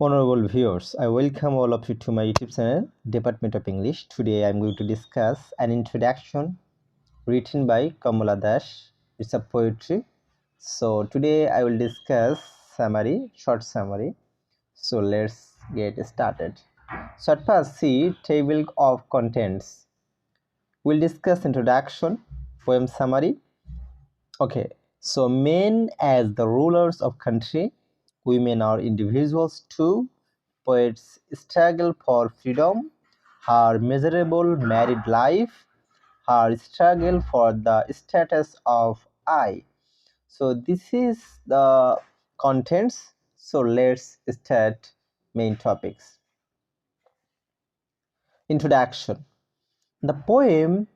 Honorable viewers, I welcome all of you to my YouTube channel, Department of English. Today I am going to discuss an introduction written by Kamala Dash. It's a poetry. So today I will discuss short summary. So let's get started. So at first, see table of contents. We'll discuss introduction, poem summary. Okay, so men as the rulers of country, women are individuals too. Poets struggle for freedom, her miserable married life, her struggle for the status of I. So this is the contents. So let's start main topics. Introduction. The poem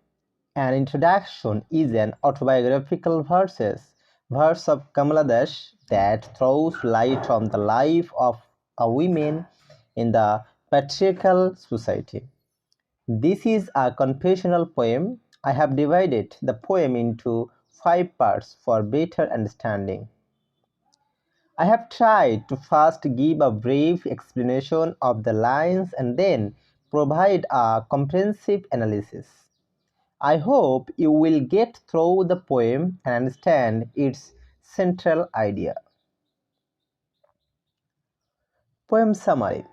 An Introduction is an autobiographical verse of Kamala Dash that throws light on the life of a woman in the patriarchal society. This is a confessional poem. I have divided the poem into 5 parts for better understanding. I have tried to first give a brief explanation of the lines and then provide a comprehensive analysis. I hope you will get through the poem and understand its central idea. Poem summary.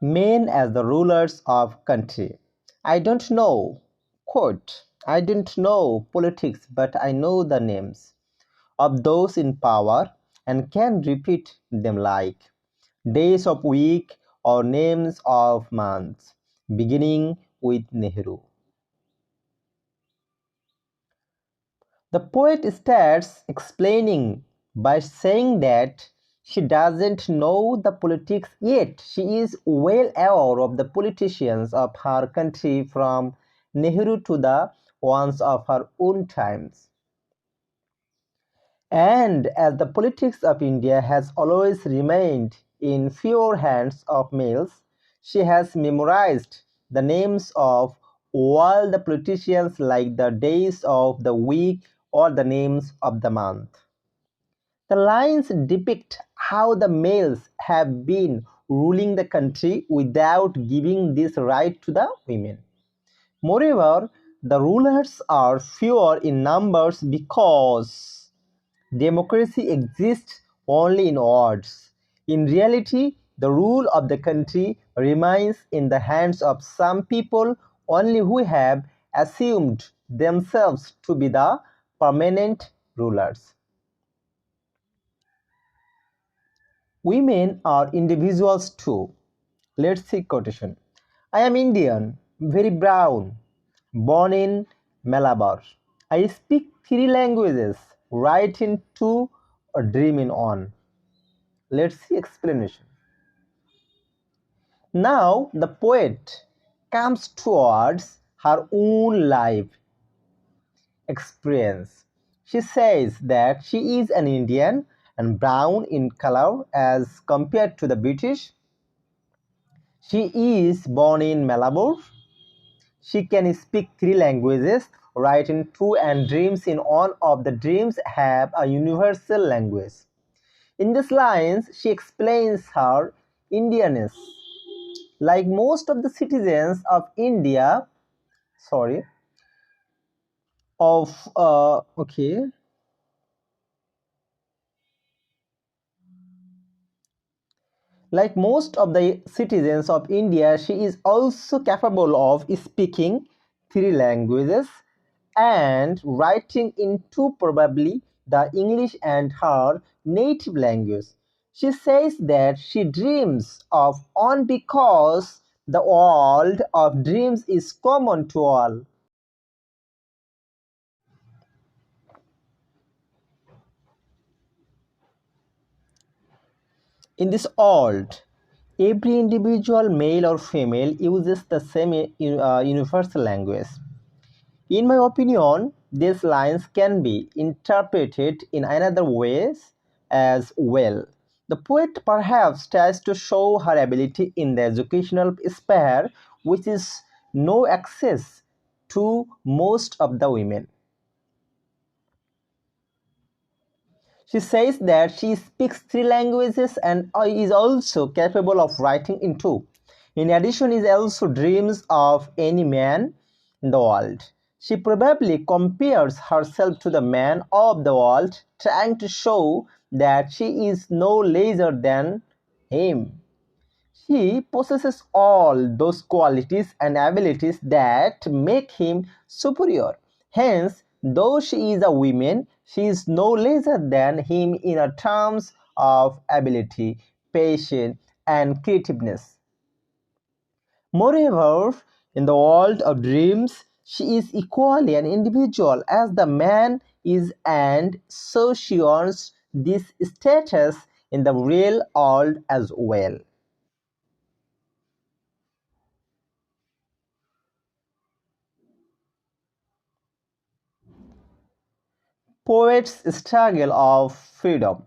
Men as the rulers of country. I don't know, quote, I don't know politics, but I know the names of those in power and can repeat them like days of week or names of months, beginning with Nehru. The poet starts explaining by saying that she doesn't know the politics yet. She is well aware of the politicians of her country from Nehru to the ones of her own times. And as the politics of India has always remained in fewer hands of males, she has memorized the names of all the politicians like the days of the week or the names of the month. The lines depict how the males have been ruling the country without giving this right to the women. Moreover, the rulers are fewer in numbers because democracy exists only in words. In reality, the rule of the country remains in the hands of some people only who have assumed themselves to be the permanent rulers. Women are individuals too. Let's see quotation. I am Indian, very brown, born in Malabar. I speak 3 languages, write in 2 or dream in one. Let's see explanation. Now the poet comes towards her own life experience. She says that she is an Indian and brown in color as compared to the British. She is born in Malabar. She can speak 3 languages, write in 2 and dreams in one of the dreams have a universal language. In these lines, she explains her Indianness. Like most of the citizens of India, sorry, of okay, like most of the citizens of India, she is also capable of speaking 3 languages and writing in 2, probably the English and her native language. She says that she dreams of one because the world of dreams is common to all. In this world, every individual, male or female, uses the same universal language. In my opinion, these lines can be interpreted in another ways as well. The poet perhaps tries to show her ability in the educational sphere, which is no access to most of the women. She says that she speaks three languages and is also capable of writing in two. In addition, she also dreams of any man in the world. She probably compares herself to the man of the world, trying to show that she is no lesser than him. He possesses all those qualities and abilities that make him superior. Hence, though she is a woman, she is no lesser than him in terms of ability, patience, and creativeness. Moreover, in the world of dreams, she is equally an individual as the man is, and so she earns this status in the real world as well. Poets' struggle of freedom.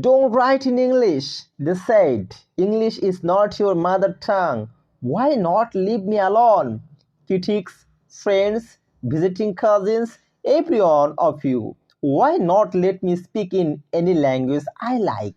Don't write in English, they said. English is not your mother tongue. Why not leave me alone? Critics, friends, visiting cousins, every one of you. Why not let me speak in any language I like?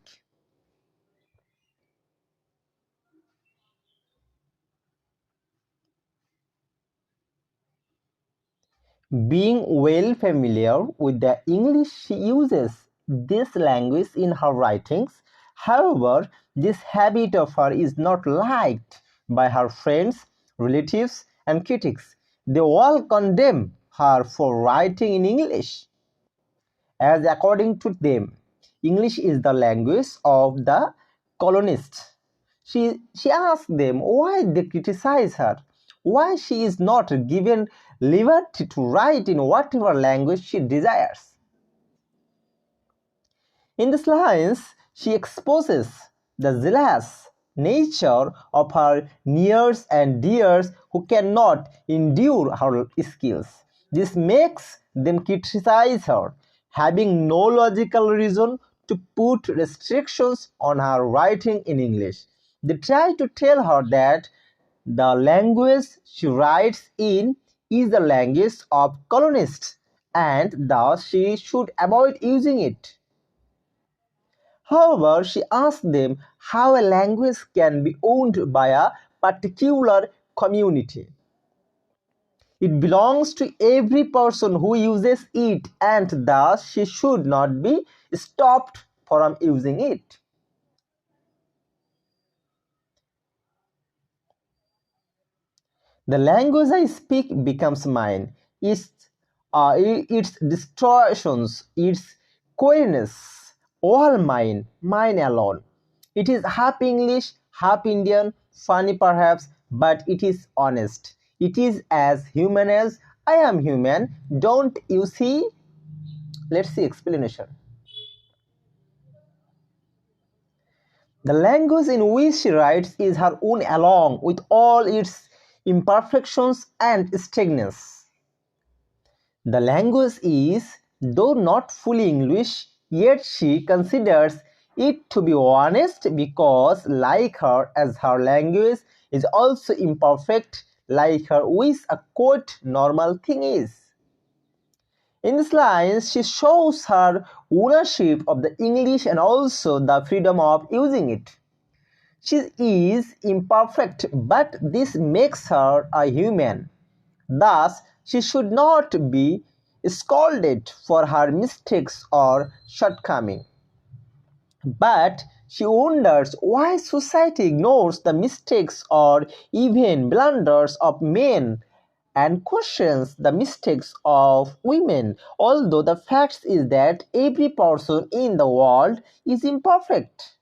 Being well familiar with the English, she uses this language in her writings. However, this habit of her is not liked by her friends, relatives, and critics. They all condemn her for writing in English, as according to them, English is the language of the colonists. She asked them why they criticize her, why she is not given liberty to write in whatever language she desires. In these lines, she exposes the zealous nature of her nears and dears who cannot endure her skills. This makes them criticize her, having no logical reason to put restrictions on her writing in English. They try to tell her that the language she writes in is the language of colonists, and thus she should avoid using it. However, she asked them how a language can be owned by a particular community. It belongs to every person who uses it, and thus she should not be stopped from using it. The language I speak becomes mine. Its distortions, its queerness, all mine, mine alone. It is half English, half Indian, funny perhaps, but it is honest. It is as human as I am human. Don't you see? Let's see explanation. The language in which she writes is her own along with all its imperfections and stagnance. The language is, though not fully English, yet she considers it to be honest because, like her, as her language is also imperfect, like her, which a quote normal thing is. In this line, she shows her ownership of the English and also the freedom of using it. She is imperfect, but this makes her a human. Thus, she should not be scolded for her mistakes or shortcomings. But she wonders why society ignores the mistakes or even blunders of men and questions the mistakes of women, although the fact is that every person in the world is imperfect.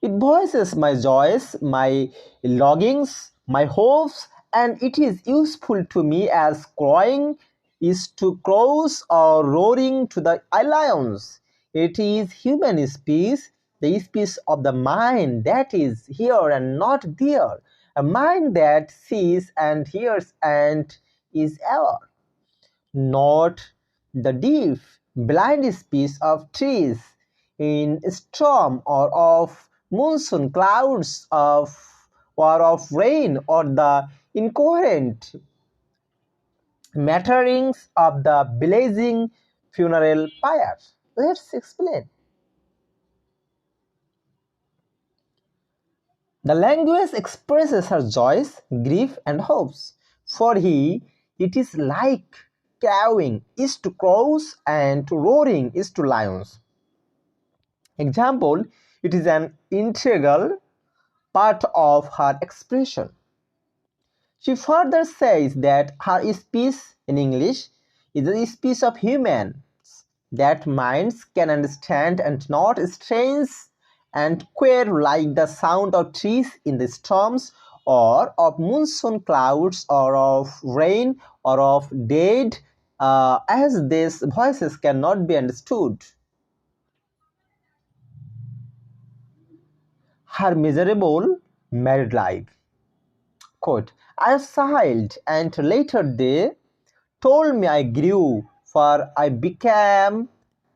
It voices my joys, my longings, my hopes, and it is useful to me as crowing is to crows or roaring to the lions. It is human speech, the speech of the mind that is here and not there, a mind that sees and hears and is ever not the deaf, blind speech of trees in storm or of monsoon clouds of or of rain or the incoherent matterings of the blazing funeral pyre. Let's explain. The language expresses her joys, grief, and hopes. For he, it is like cawing is to crows and roaring is to lions. Example, it is an integral part of her expression. She further says that her speech in English is a speech of humans that minds can understand and not strange and queer like the sound of trees in the storms or of monsoon clouds or of rain or of dead as these voices cannot be understood. Her miserable married life. Quote, I sighed and later they told me I grew, for I became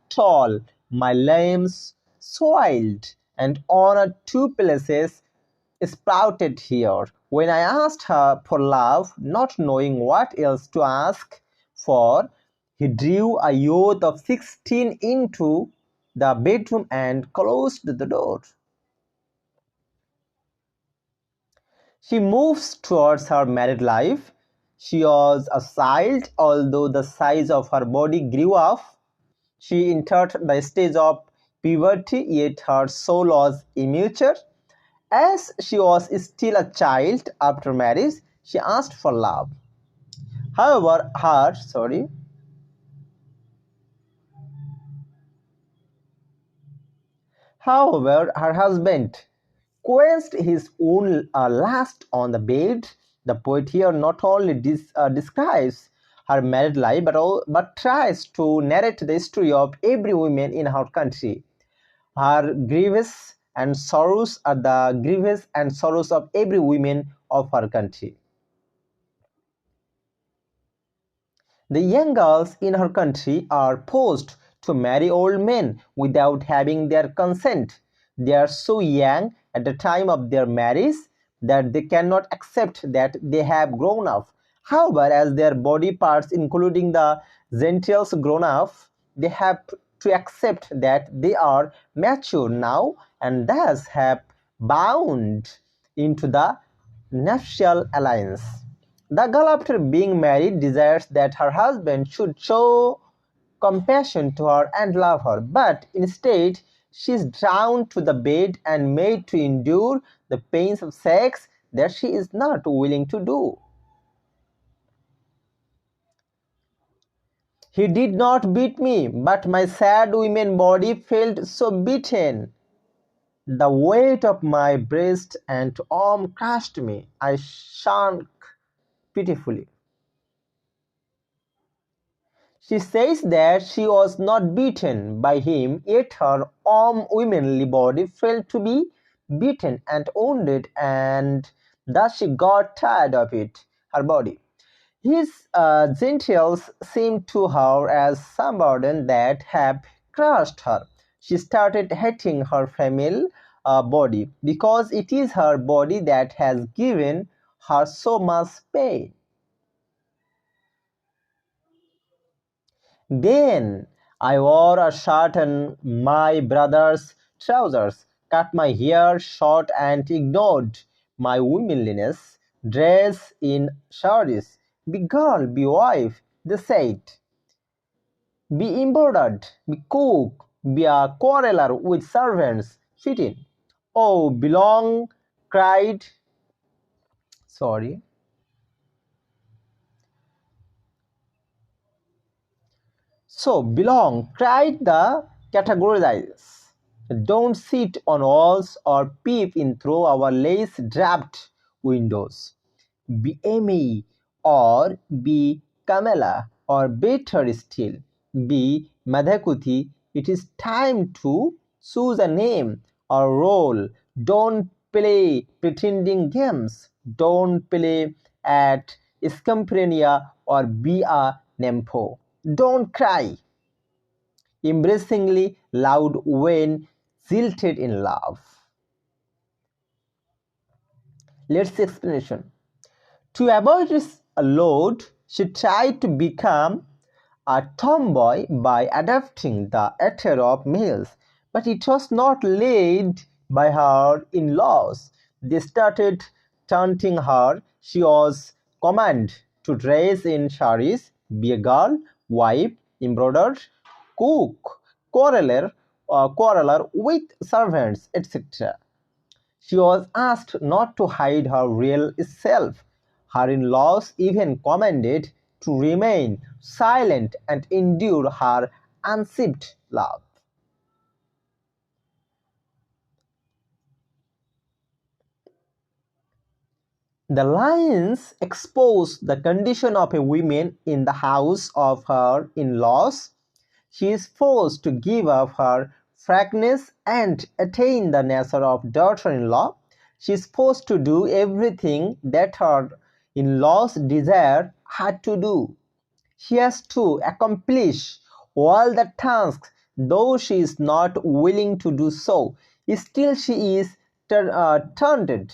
tall, my limbs swelled, and on two places sprouted here. When I asked her for love, not knowing what else to ask for, he drew a youth of 16 into the bedroom and closed the door. She moves towards her married life. She was a child, although the size of her body grew up. She entered the stage of puberty, yet her soul was immature. As she was still a child after marriage, she asked for love. However, her husband quenched his own lust on the bed. The poet here not only describes her married life but tries to narrate the history of every woman in her country. Her griefs and sorrows are the griefs and sorrows of every woman of her country. The young girls in her country are forced to marry old men without having their consent. They are so young at the time of their marriage that they cannot accept that they have grown up. However, as their body parts, including the genitals, grown up, they have to accept that they are mature now and thus have bound into the nuptial alliance. The girl, after being married, desires that her husband should show compassion to her and love her, but instead she is drawn to the bed and made to endure the pains of sex that she is not willing to do. He did not beat me, but my sad woman body felt so beaten. The weight of my breast and arm crushed me. I shrunk pitifully. She says that she was not beaten by him, yet her womanly body felt to be beaten and wounded, and thus she got tired of it, her body. His genitals seemed to her as some burden that have crushed her. She started hating her female body because it is her body that has given her so much pain. Then I wore a shirt and my brother's trousers, cut my hair short and ignored my womanliness, dressed in sarees. Be girl, be wife, they said. Be embroidered, be cook, be a quarreler with servants, fit in. Oh, belong, cried, sorry. So belong, cried the categorizers. Don't sit on walls or peep in through our lace-draped windows. Be Amy or be Kamala or better still, be Madhakuti. It is time to choose a name or role. Don't play pretending games. Don't play at schizophrenia or be a nympho. Don't cry embarrassingly loud when jilted in love. Let's see explanation. To avoid this load, She tried to become a tomboy by adopting the attire of males, but it was not led by her in-laws. They started taunting her. She was commanded to dress in saris, be a girl, wife, embroider, cook, quarreler with servants, etc. She was asked not to hide her real self. Her in-laws even commanded to remain silent and endure her unspeakable love. The lines expose the condition of a woman in the house of her in-laws. She is forced to give up her frankness and attain the nature of daughter-in-law. She is forced to do everything that her in-laws desire her to do. She has to accomplish all the tasks, though she is not willing to do so. Still she is taunted,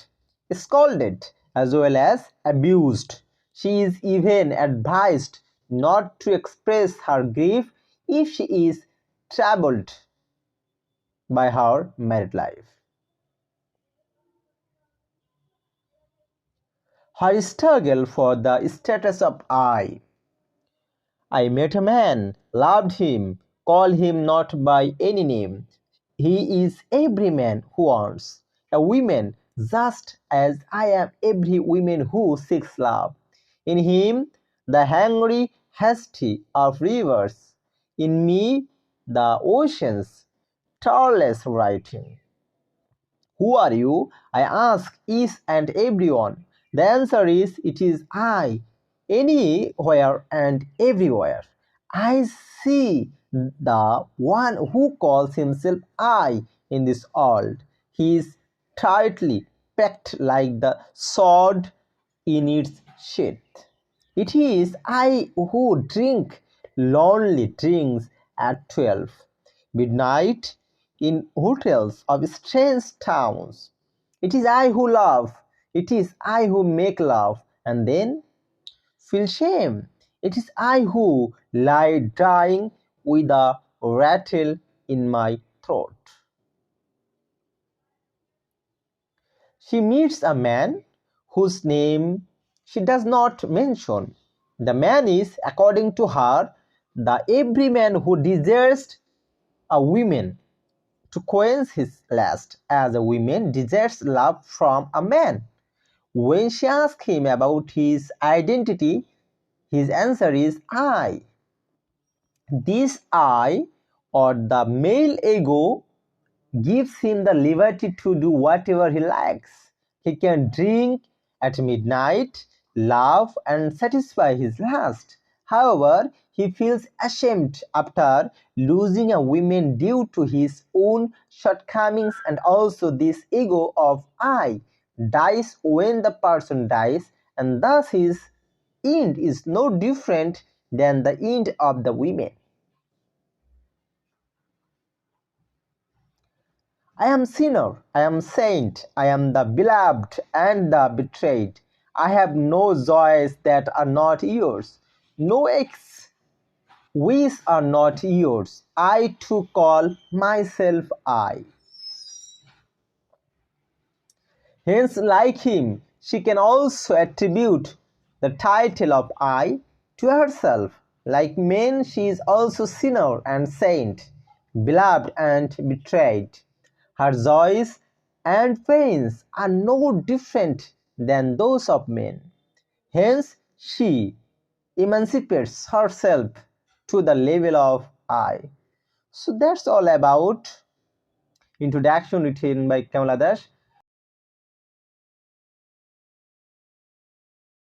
scolded, as well as abused. She is even advised not to express her grief if she is troubled by her married life. Her struggle for the status of I met a man, loved him, call him not by any name. He is every man who wants a woman, just as I am every woman who seeks love. In him, the hungry hasty of rivers, in me, the oceans, tireless writing. Who are you? I ask each and everyone. The answer is it is I, anywhere and everywhere. I see the one who calls himself I in this world. He is tightly packed like the sword in its sheath. It is I who drink lonely drinks at 12 midnight in hotels of strange towns. It is I who love. It is I who make love and then feel shame. It is I who lie dying with a rattle in my throat. She meets a man whose name she does not mention. The man is, according to her, the every man who desires a woman to quench his lust, as a woman desires love from a man. When she asks him about his identity, his answer is I. This I, or the male ego, gives him the liberty to do whatever he likes. He can drink at midnight, laugh, and satisfy his lust. However, he feels ashamed after losing a woman due to his own shortcomings, and also this ego of I dies when the person dies, and thus his end is no different than the end of the women. I am sinner, I am saint, I am the beloved and the betrayed. I have no joys that are not yours, no aches which are not yours. I too call myself I. Hence, like him, she can also attribute the title of I to herself. Like men, she is also sinner and saint, beloved and betrayed. Her joys and pains are no different than those of men. Hence, she emancipates herself to the level of I. So that's all about introduction written by Kamala.